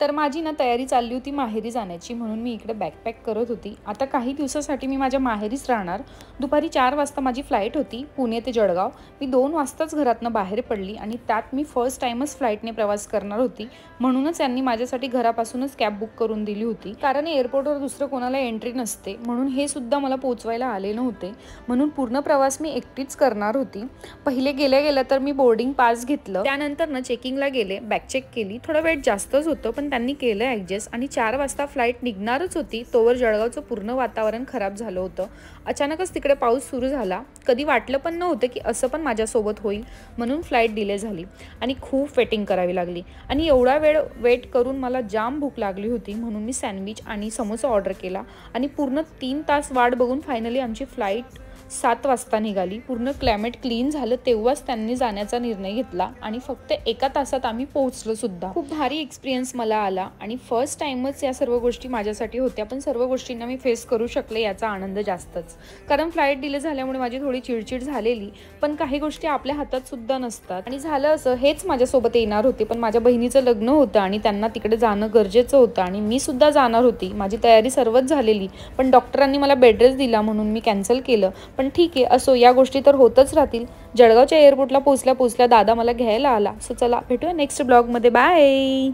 तर माझी ना तयारी चालली होती माहेरी जाण्याची, म्हणून मी इकडे बॅकपॅक करत होती। आता काही दिवसासाठी मी माझ्या माहेरीच राहणार। दुपारी 4 वाजता माझी फ्लाईट होती पुणे ते जळगाव। मी 2 वाजताच घरातनं बाहेर पडली आणि त्यात मी फर्स्ट टाइमच फ्लाईटने प्रवास करणार होती, म्हणूनच यांनी माझ्यासाठी घरापासूनच कॅब बुक करून दिली होती, कारण एअरपोर्टवर दुसरं कोणाला एंट्री नसते, म्हणून हे सुद्धा मला पोहोचवायला आले नव्हते, म्हणून पूर्ण प्रवास मी एकटीच करणार होती। पहिले गेल्या तर मी बोर्डिंग पास घेतलं, त्यानंतर ना चेकिंगला गेले, बॅग चेक केली, थोडं वेट जास्तच होतं पण त्यांनी केलं ॲडजस्ट आणि 4 वाजता फ्लाईट निघणारच होती तोवर जळगावचं पूर्ण वातावरण खराब झालं होतं। अचानकच तिकडे पाऊस सुरू झाला, कधी वाटलं पण नव्हतं की असं पण माझ्यासोबत होईल, म्हणून फ्लाईट डिले झाली आणि खूप वेटिंग करावी लागली आणि एवढा वेळ वेट करून मला जाम भूक लागली होती, म्हणून मी सँडविच आणि समोसा ऑर्डर केला आणि पूर्ण 3 तास वाट बघून फायनली आमची फ्लाईट 7 वाजता निघाली। पूर्ण क्लायमेट क्लीन झालं तेव्हाच त्यांनी जाण्याचा निर्णय घेतला आणि फक्त 1 तासात आम्ही पोहोचलो सुद्धा। खूप भारी एक्सपिरियन्स मला आला आणि फर्स्ट टाइमच या सर्व गोष्टी माझ्यासाठी होत्या, पण सर्व गोष्टींना मी फेस करू शकले याचा आनंद जास्तच, कारण फ्लाईट डिले झाल्यामुळे माझी थोडी चिडचिड झालेली, पण काही गोष्टी आपल्या हातात सुद्धा नसतात आणि झालं असं, हेच माझ्यासोबत येणार होते पण माझ्या बहिणीचं लग्न होतं आणि त्यांना तिकडे जाणं गरजेचं होतं आणि मी सुद्धा जाणार होती। माझी तयारी सर्वच झालेली, पण डॉक्टरांनी मला बेड रेस्ट दिला म्हणून मी कॅन्सल केलं, पण ठीक आहे, असो, या गोष्टी तर होतच राहतील। जळगावच्या एअरपोर्टला पोहोचल्या दादा मला घ्यायला आला। सो चला भेटूया नेक्स्ट ब्लॉगमध्ये, बाय।